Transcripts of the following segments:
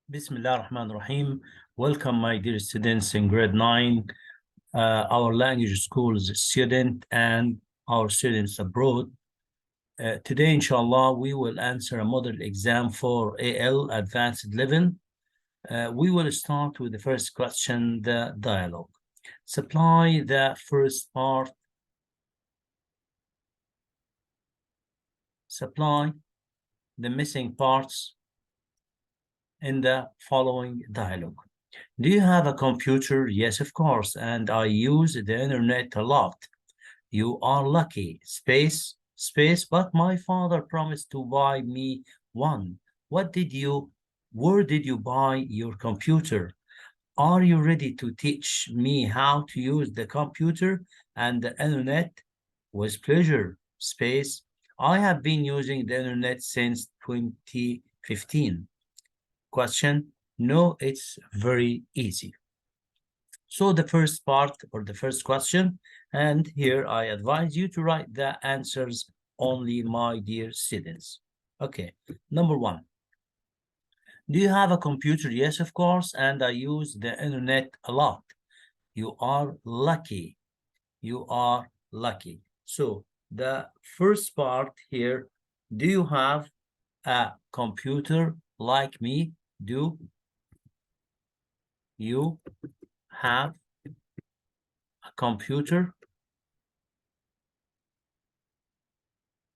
Bismillah ar-Rahman ar-Rahim. Welcome, my dear students in grade 9, our language schools student and our students abroad. Today, inshallah, we will answer a model exam for AL Advanced Level. We will start with the first question, the dialogue. Supply the first part. Supply the missing parts in the following dialogue. Do you have a computer? Yes, of course, and I use the internet a lot. You are lucky. Space, but my father promised to buy me one. Where did you buy your computer? Are you ready to teach me how to use the computer and the internet? With pleasure. Space, I have been using the internet since 2015. Question, no, it's very easy. So the first part or the first question, and here I advise you to write the answers only, my dear students. Okay, number one. Do you have a computer? Yes, of course, and I use the internet a lot. You are lucky. You are lucky. So the first part here, do you have a computer like me? Do you have a computer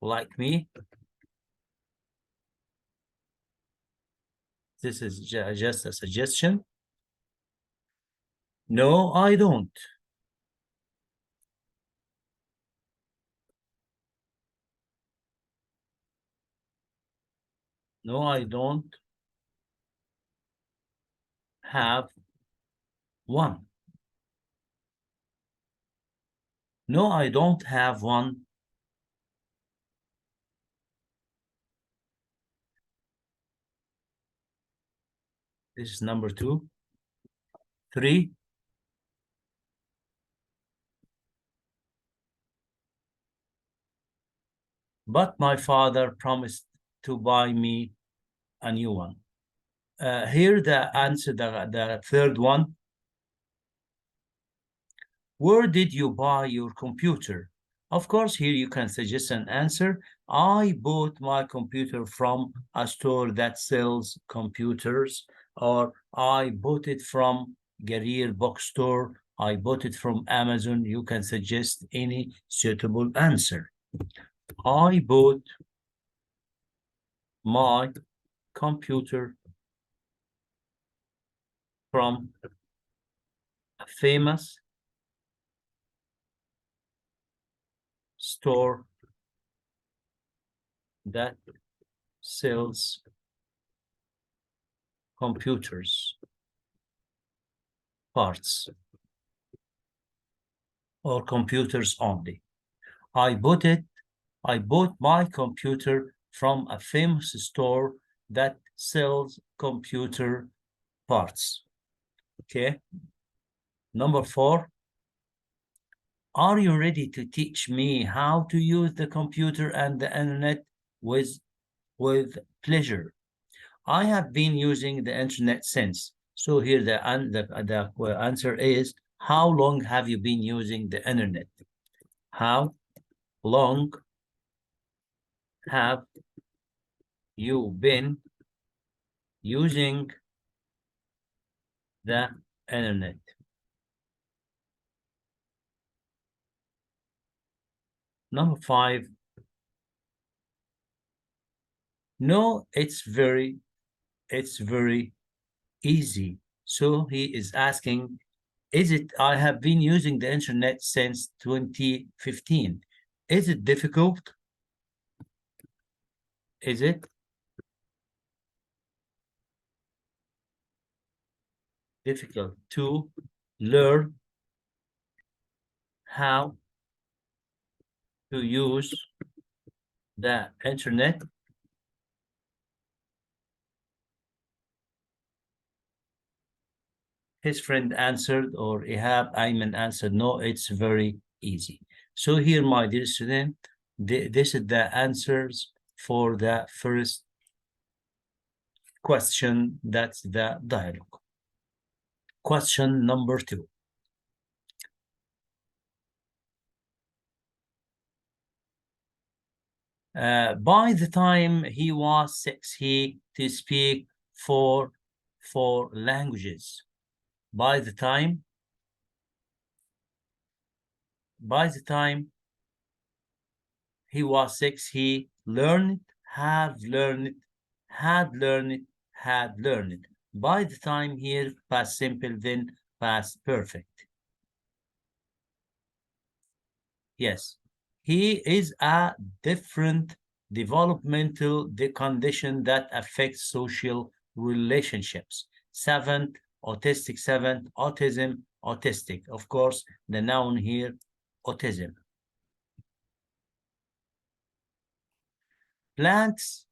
like me? This is just a suggestion. No, I don't. No, I don't have one. No, I don't have one. This is number 2. 3. But my father promised to buy me a new one. Here the answer, the third one. Where did you buy your computer? Of course, here you can suggest an answer. I bought my computer from a store that sells computers, or I bought it from Garir bookstore. I bought it from Amazon. You can suggest any suitable answer. I bought my computer from a famous store that sells computers parts or computers only. I bought my computer from a famous store that sells computer parts. Okay. Number 4. Are you ready to teach me how to use the computer and the internet? With pleasure. I have been using the internet since. So here the answer is, how long have you been using the internet? How long have you been using the internet? Number 5. No, it's very easy. So he is asking, I have been using the internet since 2015. Is it difficult? Is it difficult to learn how to use the internet? His friend answered, or Ihab Ayman answered, no, it's very easy. So here, my dear student, this is the answers for the first question. That's the dialogue. Question number 2. By the time he was 6, he to speak four languages. By the time he was 6, he learned, had learned. By the time here, past simple, then past perfect. Yes, he is a different developmental condition that affects social relationships. 7, autistic. 7, autism, autistic. Of course, the noun here, autism. Plants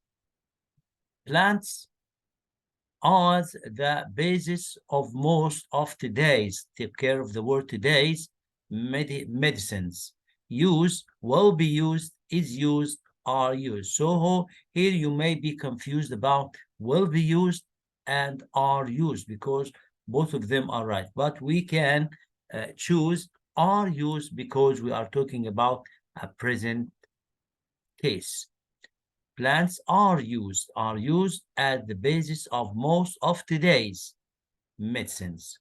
are the basis of most of today's, take care of the word today's, medicines. Use, will be used, is used, are used. So here you may be confused about will be used and are used because both of them are right. But we can choose are used because we are talking about a present case. Plants are used as the basis of most of today's medicines.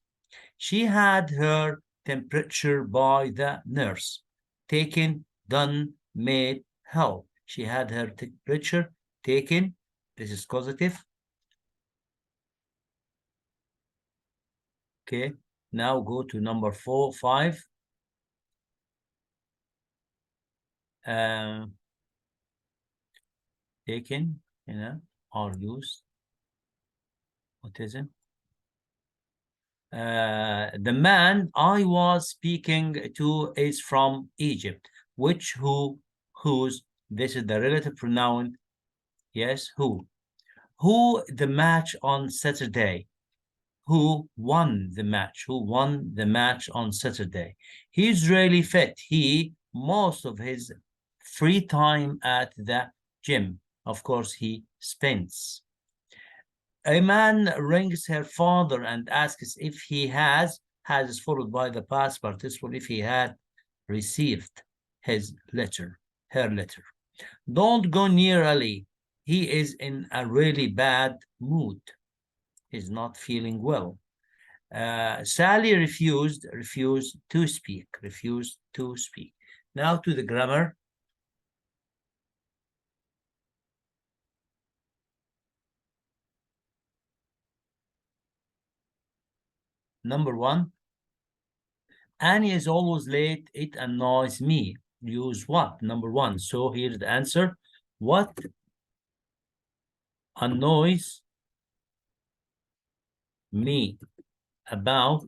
She had her temperature by the nurse. Taken, done, made, held. She had her temperature taken. This is causative. Okay, now go to number 4, 5. Taken, are used. Autism. The man I was speaking to is from Egypt. Which, who, whose. This is the relative pronoun. Yes, who. Who the match on Saturday? Who won the match? Who won the match on Saturday? He's really fit. He, most of his free time at the gym. Of course, he spends. A man rings her father and asks if he has is followed by the past participle, if he had received his letter, her letter. Don't go near Ali. He is in a really bad mood. He's not feeling well. Sally refused to speak. Now to the grammar. Number 1, Annie is always late. It annoys me. Use what? Number 1. So here's the answer. What annoys me about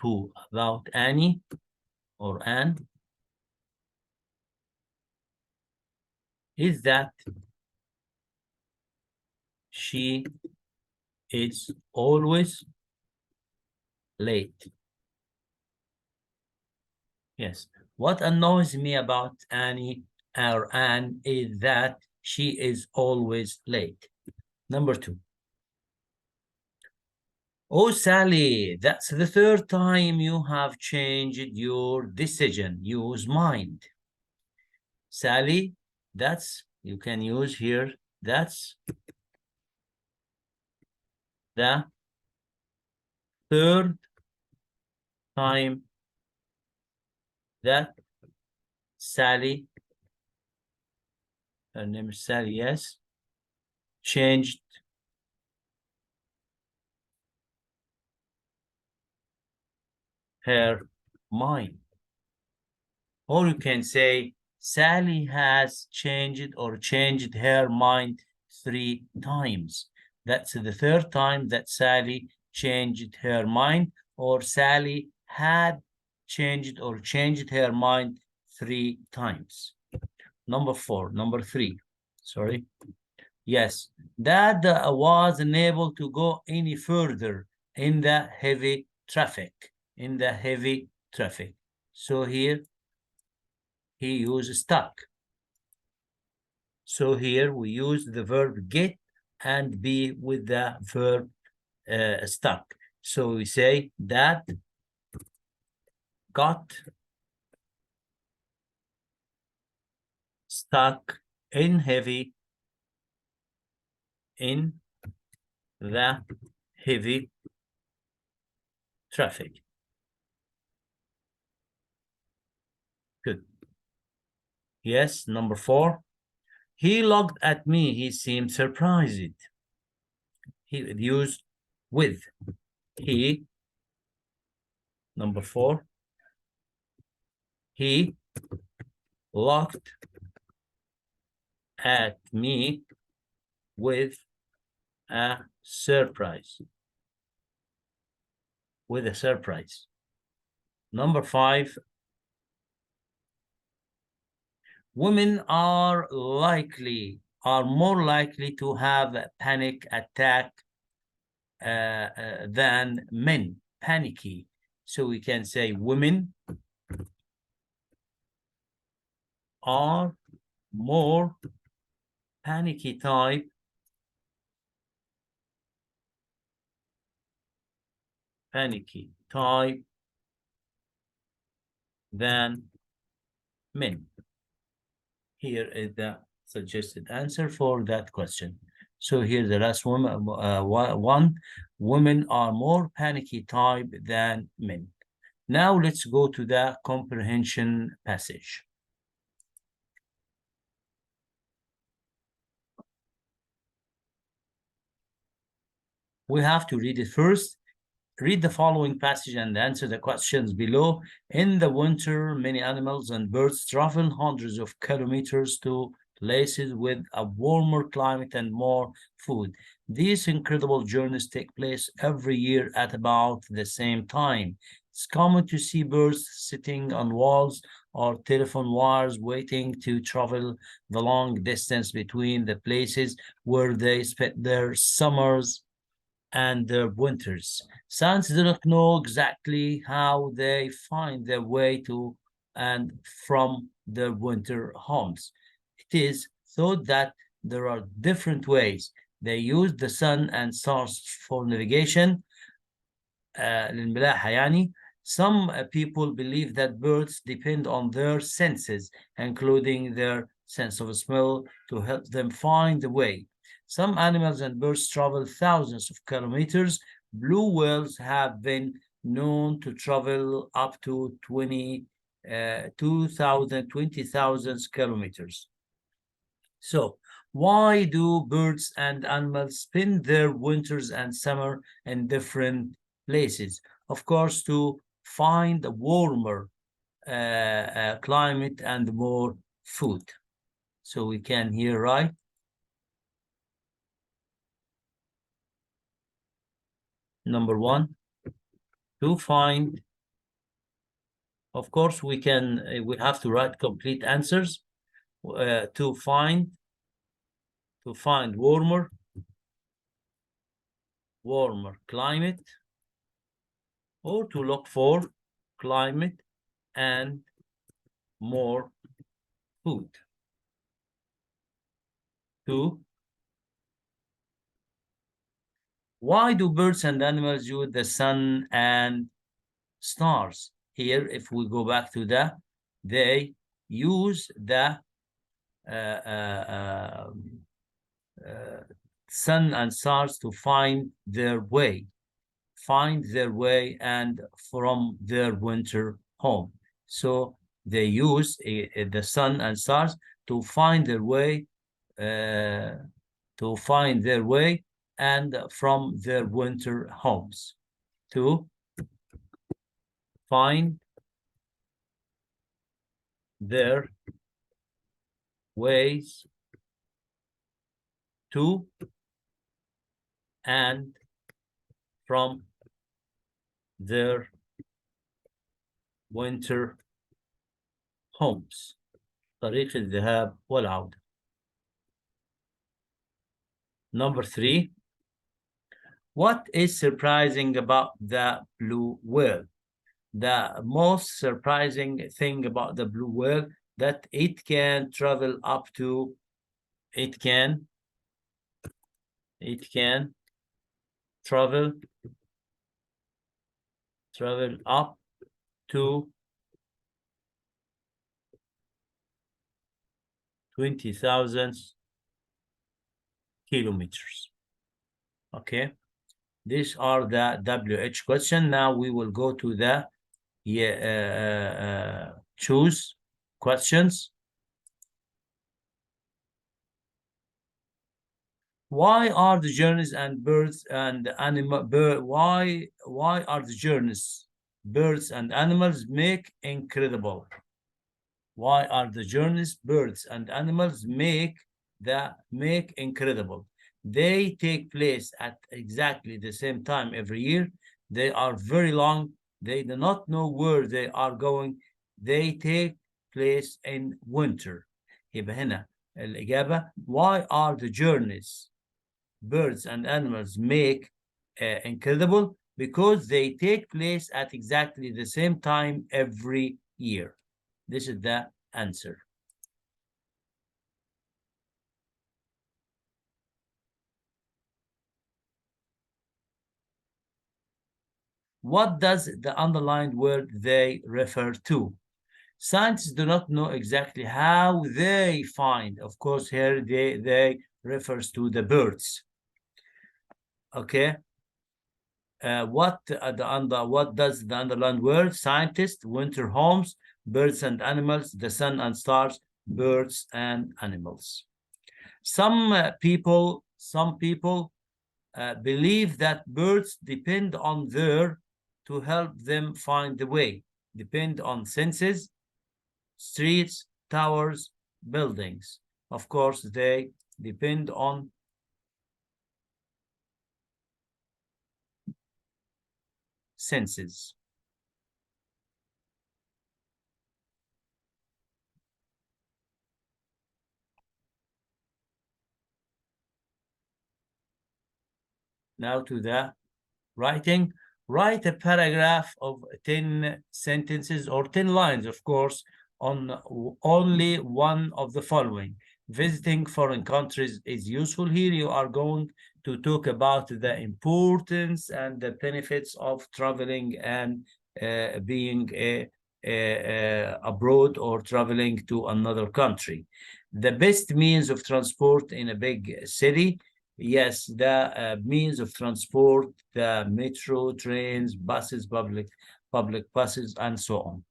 who? About Annie or Anne? Is that she is always late. Yes. What annoys me about Annie or Anne is that she is always late. Number 2. Oh, Sally, that's the 3rd time you have changed your decision. Use mind. Sally, that's, you can use here, that's the 3rd time that Sally, her name is Sally, yes, changed her mind. Or you can say Sally has changed her mind 3 times. That's the 3rd time that Sally changed her mind, or Sally had changed her mind 3 times. Number 3. Sorry. Yes, Dad was unable to go any further in the heavy traffic. So here he used stuck. So here we use the verb get and be with the verb stuck. So we say that got stuck in the heavy traffic. Good. Yes, number 4. He looked at me. He seemed surprised. He used with. He, number 4. He looked at me with a surprise. With a surprise. Number 5. Women are more likely to have a panic attack than men. Panicky. So we can say women are more panicky type than men. Here is the suggested answer for that question. So here the last one, women are more panicky type than men. Now let's go to the comprehension passage. We have to read it first. Read the following passage and answer the questions below. In the winter, many animals and birds travel hundreds of kilometers to places with a warmer climate and more food. These incredible journeys take place every year at about the same time. It's common to see birds sitting on walls or telephone wires waiting to travel the long distance between the places where they spend their summers and their winters. Scientists do not know exactly how they find their way to and from their winter homes. It is thought that there are different ways. They use the sun and stars for navigation. للملاحة يعني. Some people believe that birds depend on their senses, including their sense of smell, to help them find the way. Some animals and birds travel thousands of kilometers. Blue whales have been known to travel up to 20,000 kilometers. So, why do birds and animals spend their winters and summer in different places? Of course, to find a warmer climate and more food. So we can here write number 1, to find. Of course, we have to write complete answers. To find warmer climate, or to look for climate and more food. 2, why do birds and animals use the sun and stars? Here, if we go back to they use the sun and stars to find their way and from their winter home. So they use the sun and stars to find their way and from their winter homes. To find their ways to and from their winter homes. طريق الذهاب والعودة. Number 3, what is surprising about the blue whale? The most surprising thing about the blue whale that it can travel up to It can travel up to 20,000 kilometers. Okay, these are the WH question. Now we will go to the choose questions. Why are the journeys and birds and animal why are the journeys birds and animals make incredible? Why are the journeys birds and animals make incredible? They take place at exactly the same time every year. They are very long. They do not know where they are going. They take place in winter. يبقى هنا الإجابة why are the journeys birds and animals make incredible? Because they take place at exactly the same time every year. This is the answer. What does the underlined word they refer to? Scientists do not know exactly how they find. Of course, here they refers to the birds. Okay. What does the underlined word? Scientists, winter homes, birds and animals, the sun and stars, birds and animals. Some people believe that birds depend on their to help them find the way, depend on senses, streets, towers, buildings. Of course, they depend on senses. Now to the writing. Write a paragraph of 10 sentences or 10 lines, of course, on only one of the following. Visiting foreign countries is useful. Here you are going to talk about the importance and the benefits of traveling and being abroad or traveling to another country. The best means of transport in a big city. Yes, the means of transport, the metro, trains, buses, public buses, and so on.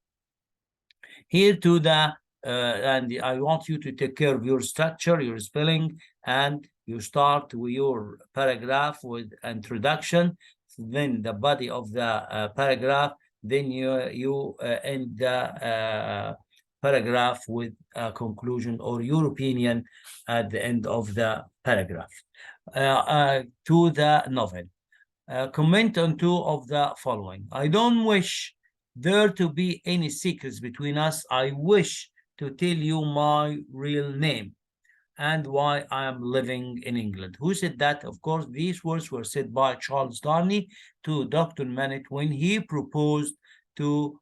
Here to the, and I want you to take care of your structure, your spelling, and you start with your paragraph with introduction, then the body of the paragraph, then you end the paragraph with a conclusion or your opinion at the end of the paragraph. To the novel. Comment on two of the following. I don't wish there to be any secrets between us. I wish to tell you my real name and why I am living in England. Who said that? Of course, these words were said by Charles Darnley to Dr. Manet when he proposed to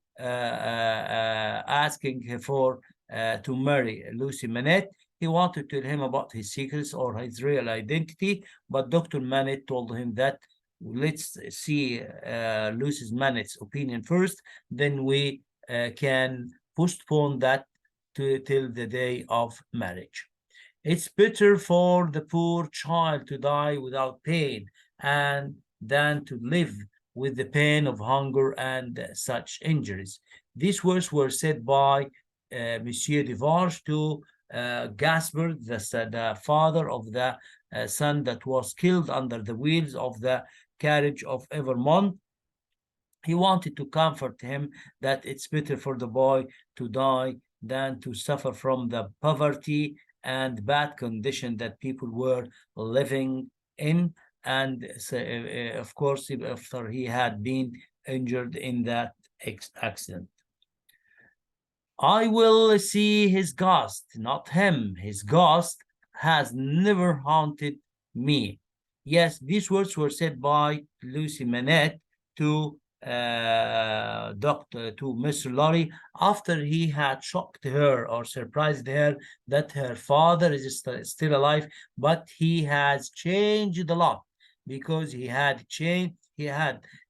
asking her for to marry Lucy Manet. He wanted to tell him about his secrets or his real identity, but Dr. Manet told him that let's see Lucy Manet's opinion first, then we can postpone that till the day of marriage. It's better for the poor child to die without pain and than to live with the pain of hunger and such injuries. These words were said by Monsieur Devarge to Gaspard, the father of the son that was killed under the wheels of the carriage of Evermont. He wanted to comfort him that it's better for the boy to die than to suffer from the poverty and bad condition that people were living in. And of course, after he had been injured in that accident. I will see his ghost, not him. His ghost has never haunted me. Yes, these words were said by Lucy Manet to to Mr. Lorry after he had shocked her or surprised her that her father is still alive, but he has changed a lot because he had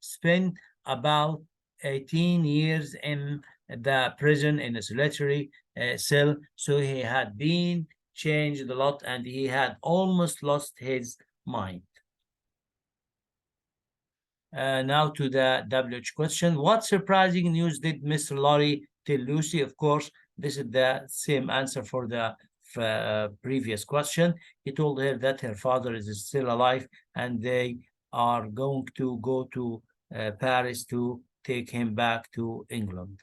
spent about 18 years in the prison in a solitary cell, so he had been changed a lot and he had almost lost his mind. Now to the WH question. What surprising news did Mr. Lorry tell Lucy? Of course, this is the same answer for the previous question. He told her that her father is still alive and they are going to go to Paris to take him back to England.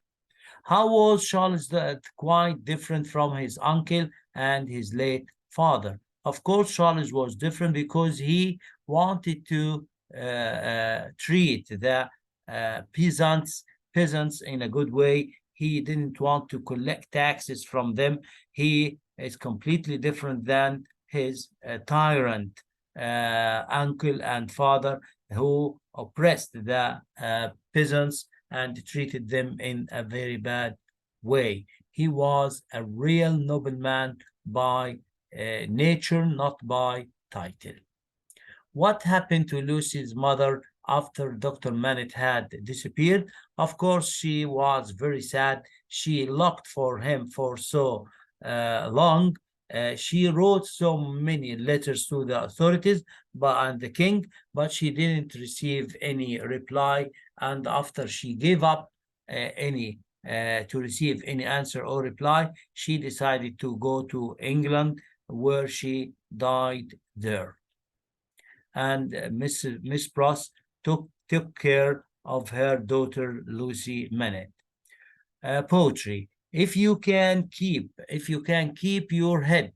How was Charles quite different from his uncle and his late father? Of course, Charles was different because he wanted to treat the peasants in a good way. He didn't want to collect taxes from them. He is completely different than his tyrant uncle and father who oppressed the peasants and treated them in a very bad way. He was a real nobleman by nature, not by title. What happened to Lucy's mother after Dr. Manet had disappeared? Of course, she was very sad. She looked for him for so long. She wrote so many letters to the authorities and the king, but she didn't receive any reply. And after she gave up to receive any answer or reply, she decided to go to England, where she died there. And Miss Pross took care of her daughter Lucy Manet. Poetry. If you can keep your head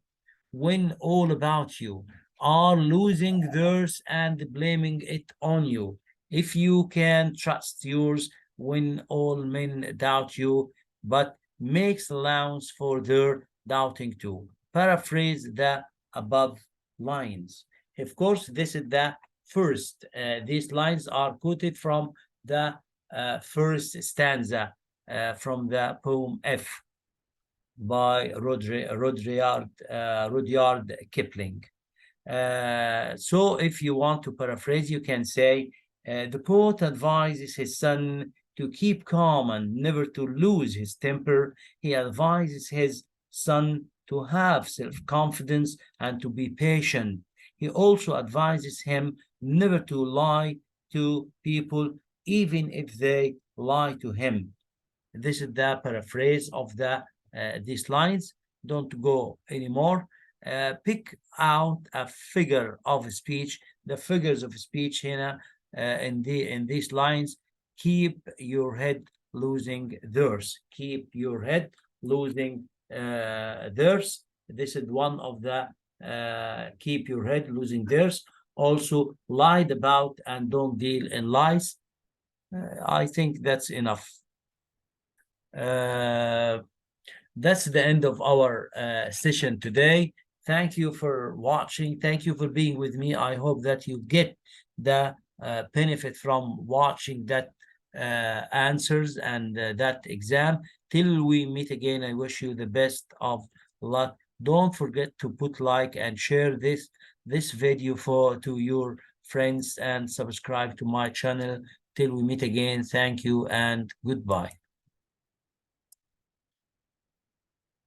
when all about you are losing theirs and blaming it on you, if you can trust yours when all men doubt you, but makes allowance for their doubting too. Paraphrase the above lines. Of course, this is the first. These lines are quoted from the first stanza from the poem F by Rudyard Kipling. So if you want to paraphrase, you can say, the poet advises his son to keep calm and never to lose his temper. He advises his son to have self-confidence and to be patient. He also advises him never to lie to people, even if they lie to him. This is the paraphrase of these lines. Don't go anymore. Pick out a figure of speech. The figures of speech here in these lines. Keep your head losing theirs. Keep your head losing theirs. This is one of the keep your head losing theirs. Also, lied about and don't deal in lies. I think that's enough. That's the end of our session today. Thank you for watching. Thank you for being with me. I hope that you get the benefit from watching that answers and that exam. Till we meet again, I wish you the best of luck. Don't forget to put like and share this video to your friends and subscribe to my channel. Till we meet again, thank you and goodbye.